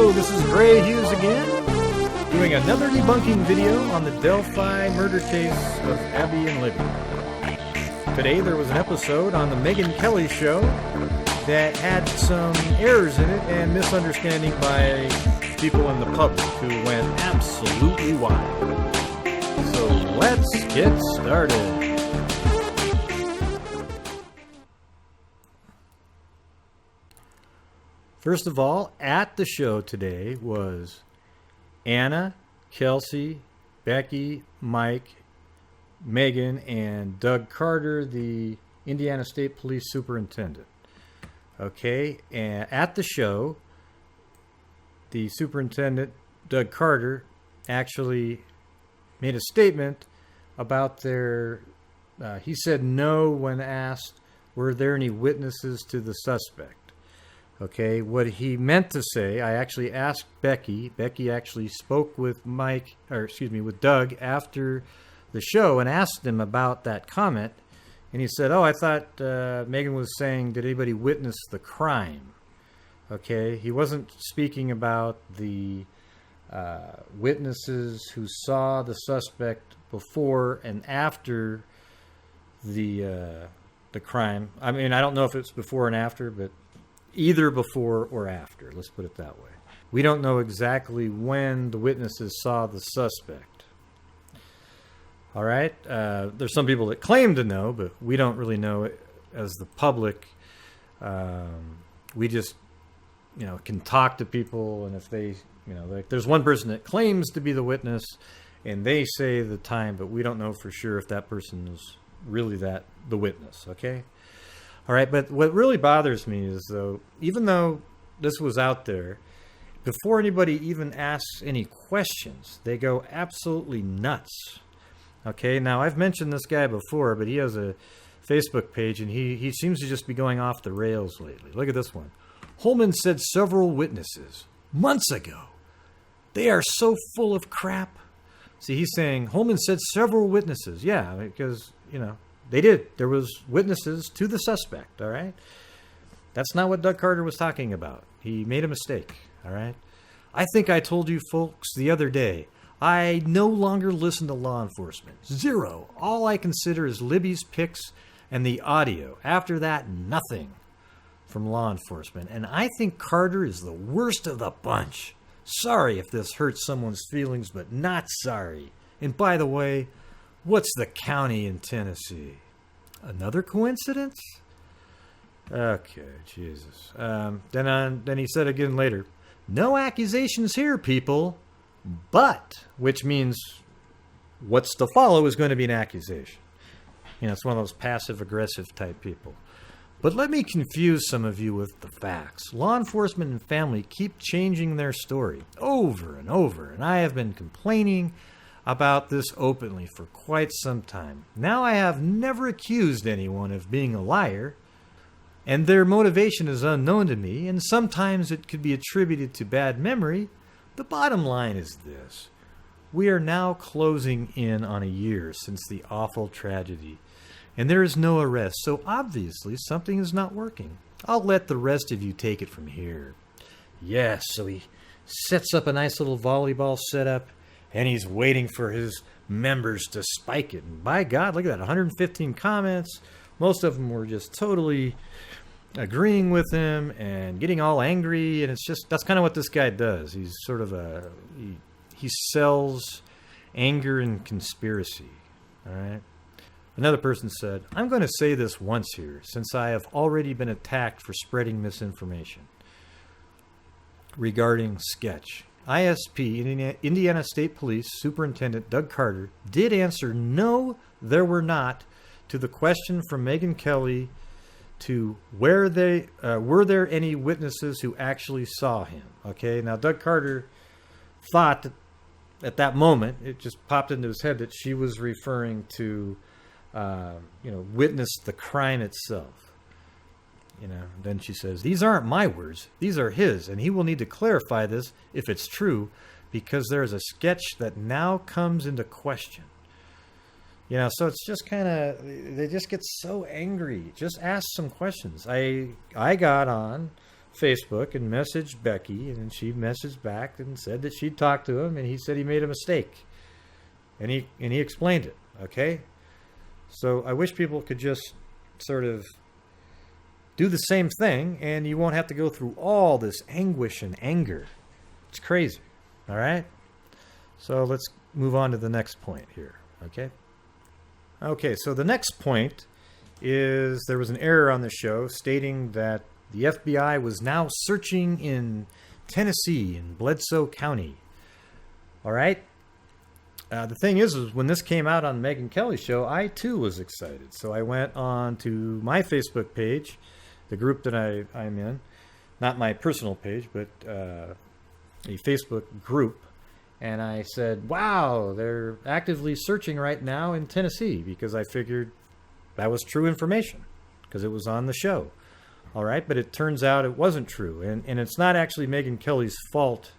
Hello, this is Gray Hughes again, doing another debunking video on the Delphi murder case of Abby and Libby. Today there was an episode on the Megyn Kelly show that had some errors in it and misunderstanding by people in the public who went absolutely wild. So let's get started. First of all, at the show today was Anna, Kelsey, Becky, Mike, Megan, and Doug Carter, the Indiana State Police Superintendent. Okay, and at the show, the superintendent, Doug Carter, actually made a statement about their, he said no when asked, were there any witnesses to the suspect? Okay, what he meant to say, I actually asked Becky. Becky actually spoke with with Doug after the show and asked him about that comment. And he said, I thought Megan was saying, did anybody witness the crime? Okay, he wasn't speaking about the witnesses who saw the suspect before and after the crime. I mean, I don't know if it's before and after, but either before or after, let's put it that way. We don't know exactly when the witnesses saw the suspect. All right? There's some people that claim to know, but we don't really know it as the public. We just, can talk to people, and if they, like there's one person that claims to be the witness, and they say the time, but we don't know for sure if that person is really the witness, okay? All right, but what really bothers me is, though, even though this was out there, before anybody even asks any questions, they go absolutely nuts. Okay, now I've mentioned this guy before, but he has a Facebook page, and he seems to just be going off the rails lately. Look at this one. Holman said several witnesses months ago. They are so full of crap. See, he's saying Holman said several witnesses. Yeah, because, they did. There was witnesses to the suspect, all right? That's not what Doug Carter was talking about. He made a mistake, all right? I think I told you folks the other day, I no longer listen to law enforcement. Zero. All I consider is Libby's pics and the audio. After that, nothing from law enforcement. And I think Carter is the worst of the bunch. Sorry if this hurts someone's feelings, but not sorry. And by the way, what's the county in Tennessee? Another coincidence? Okay, Jesus. Then he said again later, no accusations here, people, but, which means what's to follow is going to be an accusation. It's one of those passive-aggressive type people. But let me confuse some of you with the facts. Law enforcement and family keep changing their story over and over, and I have been complaining about this openly for quite some time. Now I have never accused anyone of being a liar, and their motivation is unknown to me, and sometimes it could be attributed to bad memory. The bottom line is this. We are now closing in on a year since the awful tragedy, and there is no arrest, so obviously something is not working. I'll let the rest of you take it from here. Yes, so he sets up a nice little volleyball setup, and he's waiting for his members to spike it. And by God, look at that, 115 comments. Most of them were just totally agreeing with him and getting all angry. And it's just, that's kind of what this guy does. He's sort of he sells anger and conspiracy. All right. Another person said, I'm going to say this once here, since I have already been attacked for spreading misinformation regarding Sketch. ISP, Indiana State Police Superintendent Doug Carter, did answer no, there were not, to the question from Megyn Kelly to were there any witnesses who actually saw him. Okay, now Doug Carter thought that at that moment, it just popped into his head that she was referring to, witness the crime itself. Then she says, these aren't my words, these are his, and he will need to clarify this if it's true, because there is a sketch that now comes into question. So it's just kind of, they just get so angry. Just ask some questions. I got on Facebook and messaged Becky, and then she messaged back and said that she'd talked to him, and he said he made a mistake. And he explained it, okay? So I wish people could just sort of do the same thing, and you won't have to go through all this anguish and anger. It's crazy, all right? So let's move on to the next point here, okay? Okay, so the next point is there was an error on the show stating that the FBI was now searching in Tennessee, in Bledsoe County, all right? The thing is when this came out on Megyn Kelly's show, I too was excited. So I went on to my Facebook page, the group that I'm in, not my personal page, but a Facebook group, and I said, wow, they're actively searching right now in Tennessee, because I figured that was true information because it was on the show. All right, but it turns out it wasn't true, and it's not actually Megyn Kelly's fault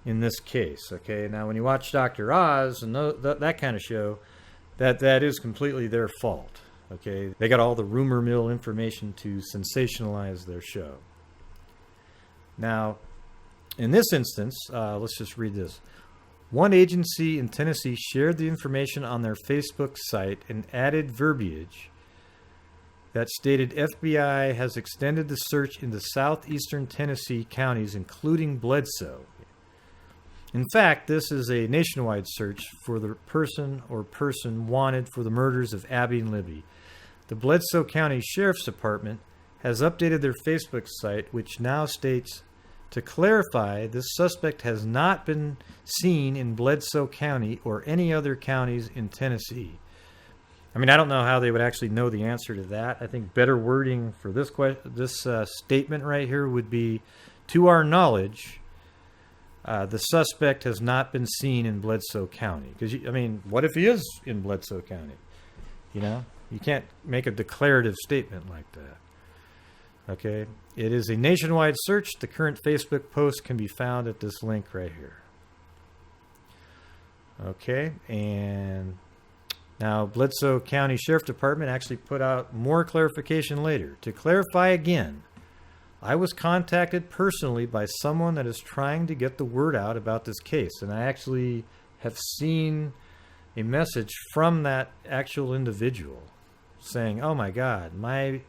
in this case, okay? Now, when you watch Dr. Oz and that kind of show, that is completely their fault, okay? They got all the rumor mill information to sensationalize their show. Now, in this instance, let's just read this. One agency in Tennessee shared the information on their Facebook site and added verbiage that stated FBI has extended the search into southeastern Tennessee counties, including Bledsoe. In fact, this is a nationwide search for the person or person wanted for the murders of Abby and Libby. The Bledsoe County Sheriff's Department has updated their Facebook site, which now states, to clarify, this suspect has not been seen in Bledsoe County or any other counties in Tennessee. I mean, I don't know how they would actually know the answer to that. I think better wording for this statement right here would be, to our knowledge, the suspect has not been seen in Bledsoe County. Because, I mean, what if he is in Bledsoe County? You know, you can't make a declarative statement like that. Okay, it is a nationwide search. The current Facebook post can be found at this link right here. Okay, and now Bledsoe County Sheriff Department actually put out more clarification later. To clarify again, I was contacted personally by someone that is trying to get the word out about this case, and I actually have seen a message from that actual individual saying, oh my God, my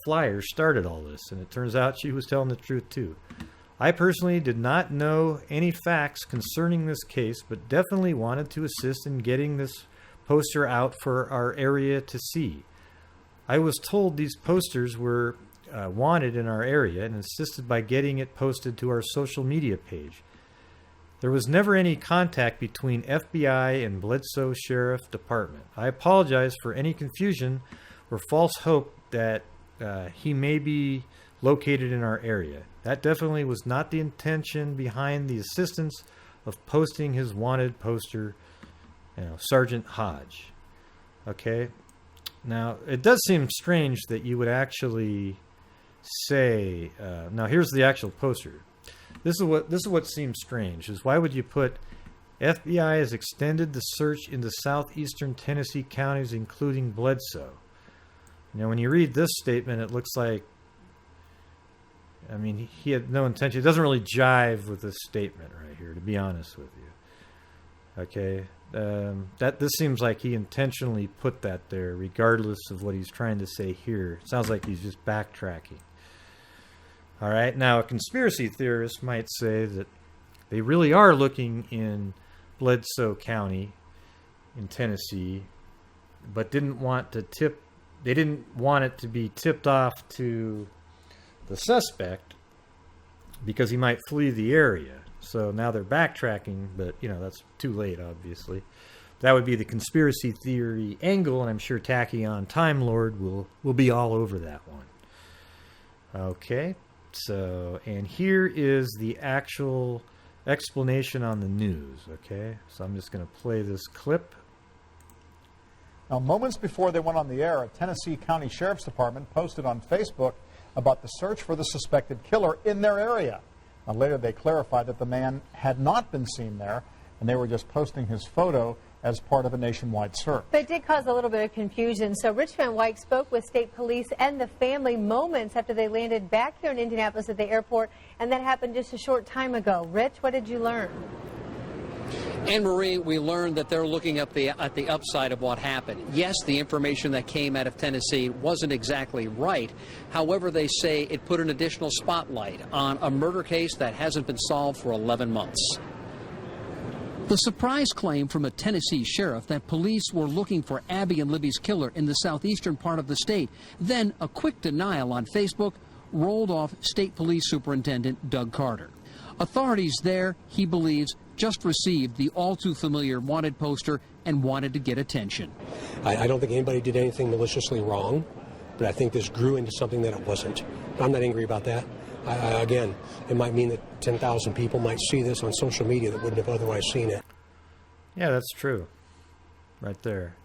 flyer started all this, and it turns out she was telling the truth too. I personally did not know any facts concerning this case, but definitely wanted to assist in getting this poster out for our area to see. I was told these posters were wanted in our area and insisted by getting it posted to our social media page. There was never any contact between FBI and Bledsoe Sheriff Department. I apologize for any confusion or false hope that he may be located in our area. That definitely was not the intention behind the assistance of posting his wanted poster, Sergeant Hodge. Okay? Now, it does seem strange that you would actually say, now here's the actual poster. This is what seems strange, is why would you put FBI has extended the search into southeastern Tennessee counties, including Bledsoe. When you read this statement, it looks like, I mean, he had no intention. It doesn't really jive with this statement right here, to be honest with you. Okay, this seems like he intentionally put that there, regardless of what he's trying to say here. It sounds like he's just backtracking. All right, now a conspiracy theorist might say that they really are looking in Bledsoe County in Tennessee, but didn't want it to be tipped off to the suspect because he might flee the area. So now they're backtracking, but that's too late, obviously. That would be the conspiracy theory angle, and I'm sure Tachyon Time Lord will be all over that one. Okay, so, and here is the actual explanation on the news, okay? So I'm just going to play this clip. Now, moments before they went on the air, a Tennessee County Sheriff's Department posted on Facebook about the search for the suspected killer in their area. Now, later they clarified that the man had not been seen there, and they were just posting his photo as part of a nationwide search. But it did cause a little bit of confusion. So Rich Van Wyk spoke with state police and the family moments after they landed back here in Indianapolis at the airport, and that happened just a short time ago. Rich, what did you learn? Anne Marie, we learned that they're looking at the upside of what happened. Yes, the information that came out of Tennessee wasn't exactly right. However, they say it put an additional spotlight on a murder case that hasn't been solved for 11 months. The surprise claim from a Tennessee sheriff that police were looking for Abby and Libby's killer in the southeastern part of the state. Then a quick denial on Facebook rolled off State Police Superintendent Doug Carter. Authorities there, he believes, just received the all-too-familiar wanted poster and wanted to get attention. I don't think anybody did anything maliciously wrong, but I think this grew into something that it wasn't. I'm not angry about that. Again, it might mean that 10,000 people might see this on social media that wouldn't have otherwise seen it. Yeah, that's true. Right there.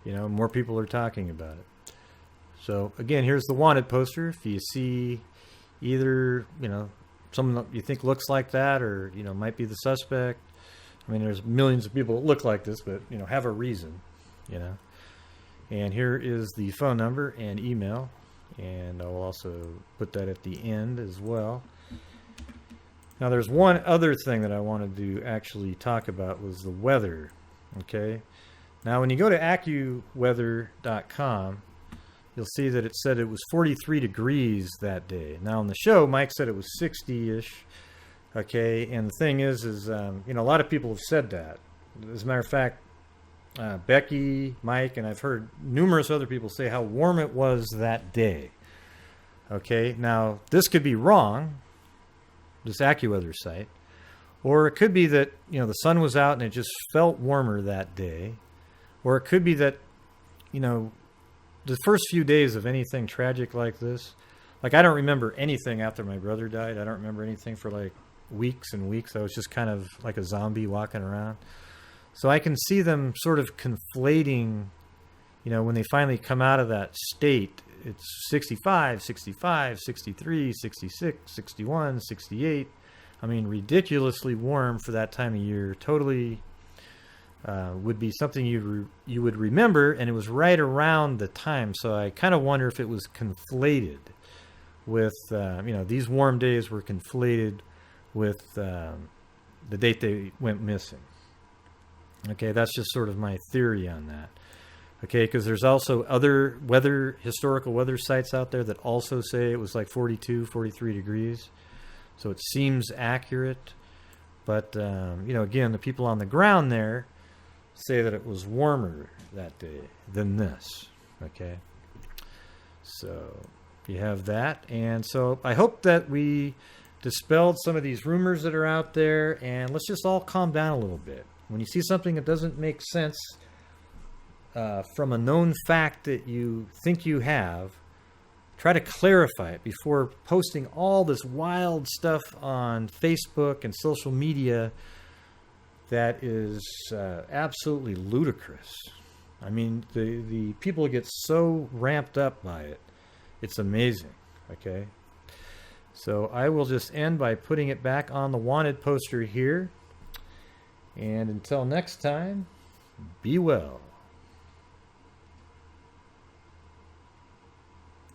You know, more people are talking about it. So, again, here's the wanted poster. If you see either, you know, someone you think looks like that or, you know, might be the suspect. I mean, there's millions of people that look like this, but, you know, have a reason, you know. And here is the phone number and email. And I'll also put that at the end as well. Now, there's one other thing that I wanted to actually talk about was the weather, okay? Now, when you go to AccuWeather.com, you'll see that it said it was 43 degrees that day. Now, on the show, Mike said it was 60-ish, okay? And the thing is you know, a lot of people have said that. As a matter of fact, Becky, Mike, and I've heard numerous other people say how warm it was that day. Okay, now this could be wrong, this AccuWeather site, or it could be that, you know, the sun was out and it just felt warmer that day, or it could be that, you know, the first few days of anything tragic like this, like I don't remember anything after my brother died. I don't remember anything for like weeks and weeks. I was just kind of like a zombie walking around. So I can see them sort of conflating, you know, when they finally come out of that state, it's 65, 65, 63, 66, 61, 68. I mean, ridiculously warm for that time of year. Totally would be something you would remember, and it was right around the time. So I kind of wonder if it was conflated with, you know, these warm days were conflated with the date they went missing. Okay, that's just sort of my theory on that. Okay, because there's also other historical weather sites out there that also say it was like 42, 43 degrees. So it seems accurate. But, you know, again, the people on the ground there say that it was warmer that day than this. Okay, so you have that. And so I hope that we dispelled some of these rumors that are out there, and let's just all calm down a little bit. When you see something that doesn't make sense from a known fact that you think you have, try to clarify it before posting all this wild stuff on Facebook and social media that is absolutely ludicrous. I mean, the people get so ramped up by it. It's amazing, okay? So I will just end by putting it back on the wanted poster here. And until next time, be well.